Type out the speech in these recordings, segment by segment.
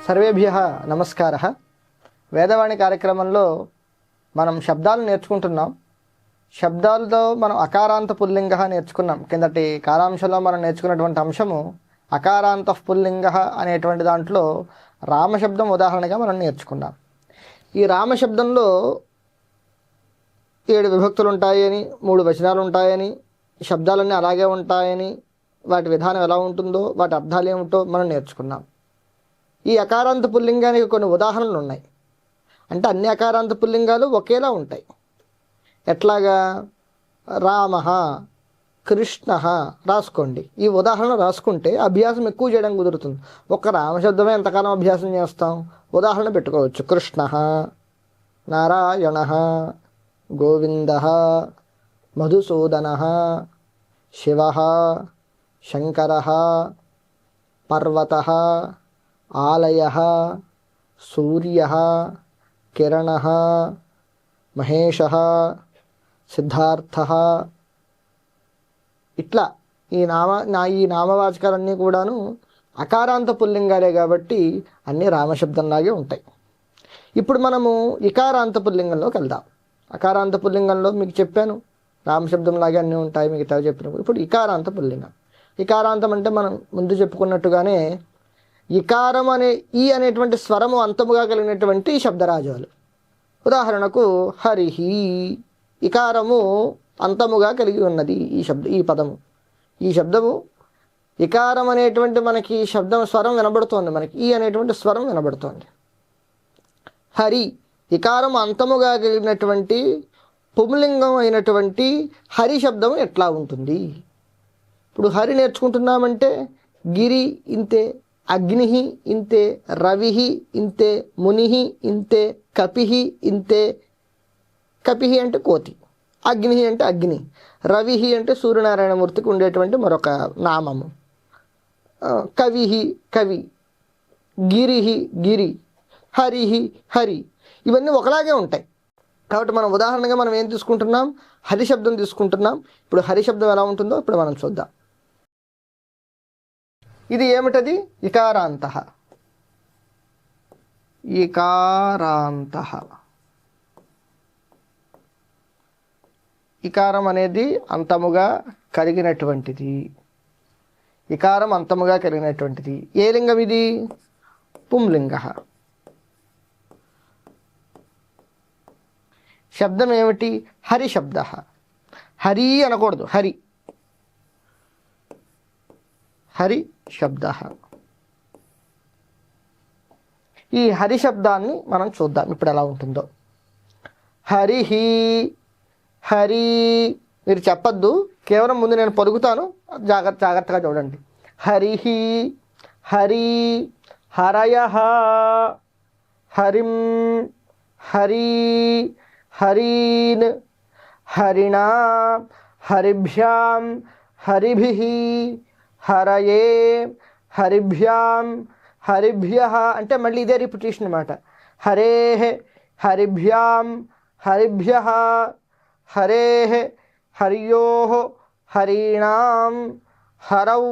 సర్వేభ్యః నమస్కారः. వేదవాణి కార్యక్రమంలో మనం శబ్దాలు నేర్చుకుంటున్నాం. శబ్దాలతో మనం అకారాంత పుల్లింగ నేర్చుకున్నాం. కిందటి కాలాంశంలో మనం నేర్చుకున్నటువంటి అంశము అకారాంత పుల్లింగ అనేటువంటి దాంట్లో రామశబ్దం ఉదాహరణగా మనం నేర్చుకున్నాం. ఈ రామశబ్దంలో 7 విభక్తులు ఉంటాయని, 3 వచనాలు ఉంటాయని, శబ్దాలన్నీ అలాగే ఉంటాయని, వాటి విధానం ఎలా ఉంటుందో, వాటి అర్థాలు ఏమిటో మనం నేర్చుకున్నాం. ఈ అకారాంత పుల్లింగానికి కొన్ని ఉదాహరణలు ఉన్నాయి. అంటే అన్ని అకారాంత పుల్లింగాలు ఒకేలా ఉంటాయి. ఎట్లాగా? రామ, కృష్ణ రాసుకోండి. ఈ ఉదాహరణ రాసుకుంటే అభ్యాసం ఎక్కువ చేయడం కుదురుతుంది. ఒక్క రామశబ్దమే ఎంతకాలం అభ్యాసం చేస్తాం? ఉదాహరణ పెట్టుకోవచ్చు. కృష్ణ, నారాయణ, గోవింద, మధుసూదన, శివ, శంకర, పర్వత, ఆలయ, సూర్య, కిరణ, మహేష, సిద్ధార్థ. ఇట్లా ఈ నామవాచకాలన్నీ కూడాను అకారాంత పుల్లింగాలే కాబట్టి అన్నీ రామశబ్దంలాగే ఉంటాయి. ఇప్పుడు మనము ఇకారాంత పుల్లింగంలోకి వెళ్దాం. అకారాంత పుల్లింగంలో మీకు చెప్పాను రామశబ్దంలాగే అన్నీ ఉంటాయి, మిగతా చెప్పినప్పుడు. ఇప్పుడు ఇకారాంత పుల్లింగం. ఇకారాంతం అంటే మనం ముందు చెప్పుకున్నట్టుగానే ఇకారం అనేటువంటి స్వరము అంతముగా కలిగినటువంటి శబ్దరాజాలు. ఉదాహరణకు హరిహి, ఇకారము అంతముగా కలిగి ఉన్నది ఈ పదము. ఈ శబ్దము ఇకారం అనేటువంటి మనకి స్వరం వినబడుతోంది. మనకి ఈ అనేటువంటి స్వరం వినబడుతోంది. హరి, ఇకారం అంతముగా కలిగినటువంటి పుంలింగం అయినటువంటి హరి శబ్దం ఎట్లా ఉంటుంది? ఇప్పుడు హరి నేర్చుకుంటున్నామంటే గిరి ఇంతే, అగ్ని ఇంతే, రవి ఇంతే, ముని ఇంతే, కపి ఇంతే. కపి అంటే కోతి, అగ్ని అంటే అగ్ని, రవి అంటే సూర్యనారాయణమూర్తికి ఉండేటువంటి మరొక నామము. కవి కవి, గిరి గిరి, హరి హరి, ఇవన్నీ ఒకలాగే ఉంటాయి. కాబట్టి మనం ఉదాహరణగా మనం ఏం తీసుకుంటున్నాం? హరి శబ్దం తీసుకుంటున్నాం. ఇప్పుడు హరి శబ్దం ఎలా ఉంటుందో ఇప్పుడు మనం చూద్దాం. ఇది ఏమిటది? ఇకారాంత. ఇకారాంత, ఇకారం అనేది అంతముగా కలిగినటువంటిది. ఇకారం అంతముగా కలిగినటువంటిది. ఏ లింగం ఇది? పుంలింగ. శబ్దం ఏమిటి? హరి శబ్ద. హరి అనకూడదు, హరి, హరి శబ్ద. ఈ హరి శబ్దాన్ని మనం చూద్దాం ఇప్పుడు ఎలా ఉంటుందో. హరిహి, హరి. మీరు చెప్పద్దు, కేవలం ముందు నేను పలుకుతాను, జాగ్రత్తగా చూడండి. హరిహి, హరి, హరయ, హరిం, హరి, హరీన్, హరిణా, హరిభ్యాం, హరిభిః, హరయే, హరిభ్యాం, హరిభ్యః. అంటే మళ్ళీ ఇదే రిపిటేషన్ అన్నమాట. హరేః, హరిభ్యాం, హరిభ్యః, హరేః, హర్యోః, హరీణాం, హరౌ,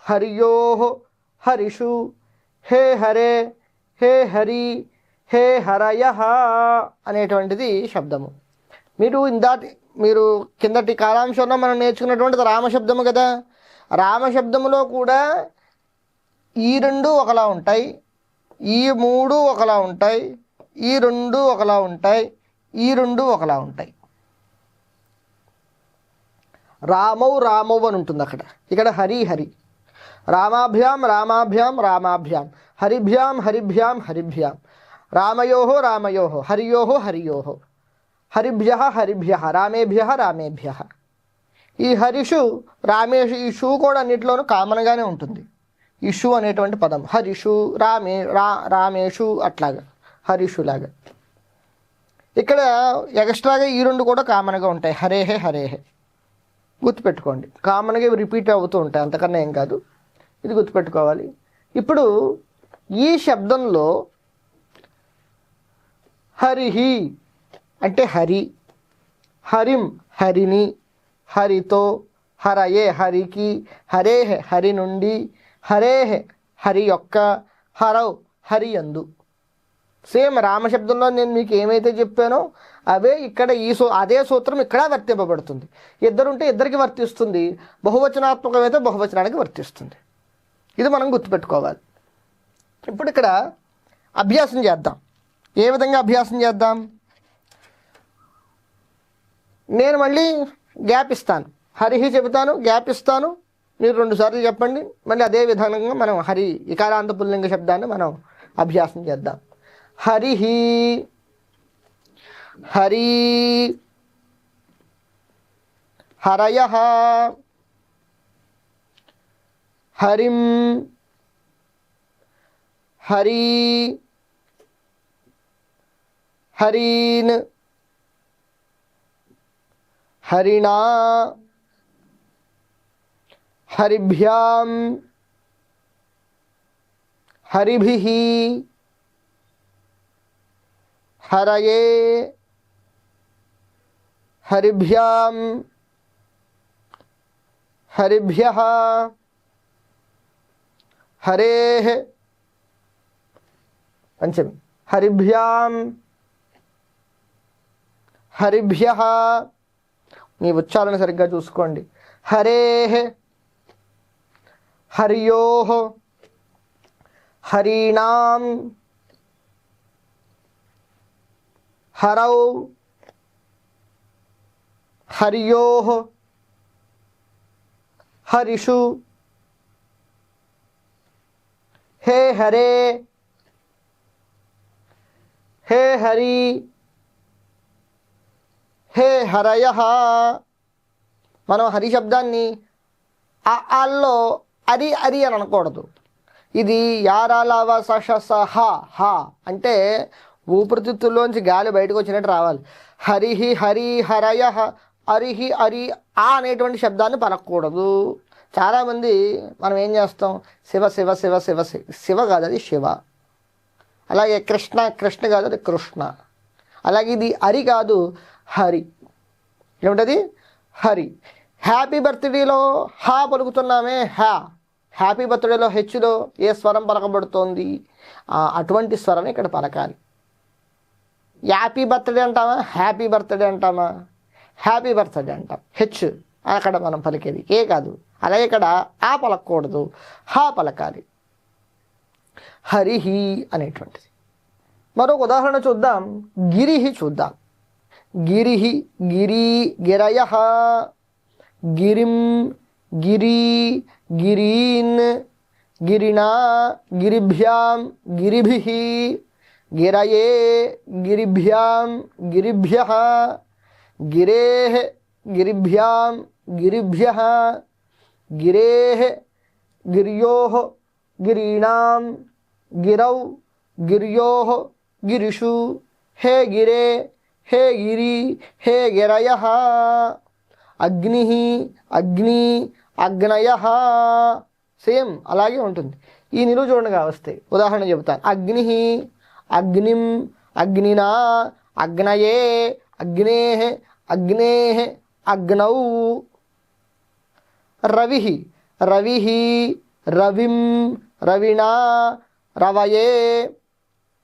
హర్యోః, హరిషు. హే హరే, హే హరి, హే హరయః అనేటువంటిది శబ్దము. మీరు కిందటి కాలాంశంలో మనం నేర్చుకున్నటువంటిది రామశబ్దము కదా. రామశబ్దములో కూడా ఈ 2 ఒకలా ఉంటాయి, ఈ 3 ఒకలా ఉంటాయి, ఈ 2 ఒకలా ఉంటాయి, ఈ 2 ఒకలా ఉంటాయి. రామౌ రామౌ అని ఉంటుంది అక్కడ. ఇక్కడ హరి హరి. రామాభ్యాం రామాభ్యాం రామాభ్యాం, హరిభ్యాం హరిభ్యాం హరిభ్యాం, రామయోః రామయోః, హరియోః హరియోః, హరిభ్యః హరిభ్యః, రామేభ్యః రామేభ్యః. ఈ హరిషు, రామేషు, ఈ షు కూడా అన్నింటిలోనూ కామన్గానే ఉంటుంది. ఈ షు అనేటువంటి పదం హరిషు, రామేషు, అట్లాగా హరిషులాగా. ఇక్కడ ఎక్స్ట్రాగా ఈ 2 కూడా కామన్గా ఉంటాయి. హరేహే హరేహే, గుర్తుపెట్టుకోండి. కామన్గా రిపీట్ అవుతూ ఉంటాయి, అంతకన్నా ఏం కాదు. ఇది గుర్తుపెట్టుకోవాలి. ఇప్పుడు ఈ శబ్దంలో హరిహి అంటే హరి, హరిం హరిని, హరితో, హరయే హరికి, హరేహ హరి నుండి, హరేహ హరి యొక్క, హరౌ హరి యందు. సేమ్ రామశబ్దంలో నేను మీకు ఏమైతే చెప్పానో అవే ఇక్కడ అదే సూత్రం ఇక్కడ వర్తింపబడుతుంది. ఇద్దరుంటే ఇద్దరికి వర్తిస్తుంది, బహువచనాత్మకమైతే బహువచనానికి వర్తిస్తుంది. ఇది మనం గుర్తుపెట్టుకోవాలి. ఇప్పుడు ఇక్కడ అభ్యాసం చేద్దాం. ఏ విధంగా అభ్యాసం చేద్దాం? నేను మళ్ళీ గ్యాప్ ఇస్తాను, హరిహి చెబుతాను, గ్యాప్ ఇస్తాను, మీరు 2 సార్లు చెప్పండి. మళ్ళీ అదే విధానంగా మనం హరి ఇకారాంత పుల్లింగ శబ్దాన్ని మనం అభ్యాసం చేద్దాం. హరిహి, హరి, హరయః, హరిం, హరి, హరీన్, హరిణా, హరిభ్యాం, హరిభిః, హరయే, హరిభ్యాం, హరిభ్యః, హరేః. పంచమి హరిభ్యాం, హరిభ్యః. మీ ఉచ్చారణ సరిగ్గా చూసుకోండి. హరేః, హర్యోః, హరీణాం, హరౌ, హర్యోః, హరిషు. హే హరే, హే హరి, హే హరయః. మనం హరి శబ్దాన్ని ఆల్లో అరి అరి అని అనకూడదు. ఇది యారాలావా సష హ హ అంటే ఊపిరితిత్తుల్లోంచి గాలి బయటకు వచ్చినట్టు రావాలి. హరిహి, హరి, హరయః, అరిహి, అరి ఆ అనేటువంటి శబ్దాన్ని పలకూడదు. చాలామంది మనం ఏం చేస్తాం, శివ శివ శివ శివ శివ కాదు, అది శివ. అలాగే కృష్ణ కృష్ణ కాదు, అది కృష్ణ. అలాగే ఇది హరి కాదు, హరి. ఏమిటది? హరి. హ్యాపీ బర్త్డేలో హా పలుకుతున్నామే, హ్యా. హ్యాపీ బర్త్డేలో హెచ్లో ఏ స్వరం పలకబడుతోంది, అటువంటి స్వరం ఇక్కడ పలకాలి. యాపీ బర్త్డే అంటామా, హ్యాపీ బర్త్డే అంటామా? హ్యాపీ బర్త్డే అంటాం. హెచ్ అక్కడ మనం పలికేది ఏ కాదు. అలాగే ఇక్కడ ఆ పలకూడదు, హా పలకాలి. హరిహి అనేటువంటిది. మరొక ఉదాహరణ చూద్దాం. గిరిహి చూద్దాం. గిరిహి, గిరి, గిరయః, గిరిం, గిరి, గిరీన్, గిరిణా, గిరిభ్యాం, గిరిభిః, గిరయే, గిరిభ్యాం, గిరిభ్యః, గిరేః, గిరిభ్యాం, గిరిభ్యః, గిరేః, గిర్యోః, గిరీణాం, గిరౌ, గిర్యోః, గిరిషు. హే గిరే, హే గిరి, హే గిరయః. అగ్నిః, అగ్ని, అగ్నయః. సేమ్ అలాగే ఉంటుంది. ఈ నిలువు చూడండిగా వస్తాయి. ఉదాహరణ చెబుతాను. అగ్నిః, అగ్నిం, అగ్నినా, అగ్నయే, అగ్నేః, అగ్నేః, అగ్నౌ. రవిః, రవిః, రవిం, రవిణా, రవయే,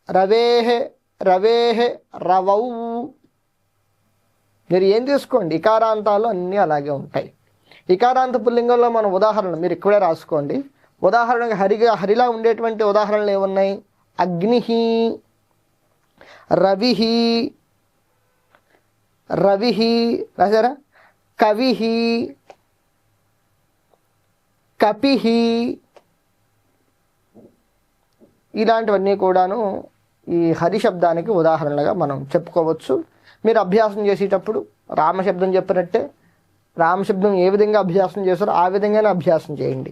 రవేః, రవేః, రవౌ. మీరు ఏం తీసుకోండి, ఇకారాంతాలు అన్నీ అలాగే ఉంటాయి. ఇకారాంత పుల్లింగంలో మన ఉదాహరణలు మీరు ఇక్కడే రాసుకోండి. ఉదాహరణగా హరిలా ఉండేటువంటి ఉదాహరణలు ఏమున్నాయి? అగ్నిః, రవిః, రవిః రాశారా? కవిః, కపిః. ఇలాంటివన్నీ కూడాను ఈ హరి శబ్దానికి ఉదాహరణలుగా మనం చెప్పుకోవచ్చు. మీరు అభ్యాసం చేసేటప్పుడు రామశబ్దం చెప్పినట్టే రామశబ్దం ఏ విధంగా అభ్యాసం చేస్తారో ఆ విధంగానే అభ్యాసం చేయండి.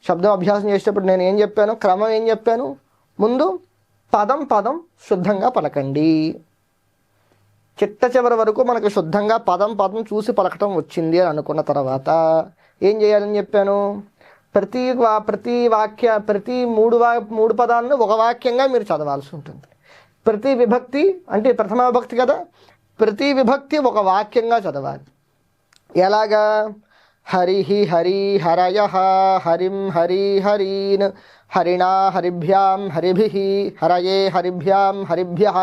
శబ్దం అభ్యాసం చేసేటప్పుడు నేను ఏం చెప్పాను, క్రమం ఏం చెప్పాను? ముందు పదం పదం శుద్ధంగా పలకండి. చిట్ట చివరి వరకు మనకు శుద్ధంగా పదం పదం చూసి పలకటం వచ్చింది అని అనుకున్న తర్వాత ఏం చేయాలని చెప్పాను? ప్రతి మూడు పదాలను ఒక వాక్యంగా మీరు చదవాల్సి ఉంటుంది. ప్రతి విభక్తి అంటే ప్రథమ విభక్తి కదా, ప్రతి విభక్తి ఒక వాక్యంగా చదవాలి. ఎలాగా? హరిః హరి హరయః హరిం హరి హరీన్ హరిణా హరిభ్యాం హరిభిః హరయే హరిభ్యాం హరిభ్యః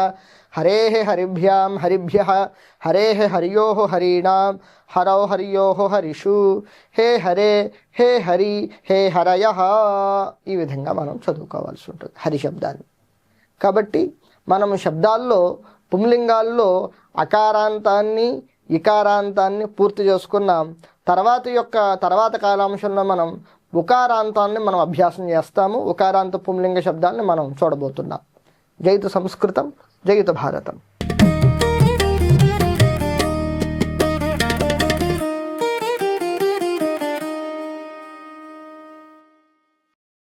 హరేః హరిభ్యాం హరిభ్యః హరేః హర్యోః హరీణాం హరౌ హర్యోః హరిషు హే హరే హే హరి హే హరయః. ఈ విధంగా మనం చదువుకోవాల్సి ఉంటుంది హరి శబ్దాన్ని. కాబట్టి మనం శబ్దాల్లో పుంలింగాల్లో అకారాంతాన్ని ఇకారాంతాన్ని పూర్తి చేసుకున్నాం. తర్వాత కాలాంశంలో మనం ఉకారాంతాన్ని మనం అభ్యాసం చేస్తాము. ఉకారాంత పుంలింగ శబ్దాన్ని మనం చూడబోతున్నాం. జైతు సంస్కృతం, జైతు భారతం.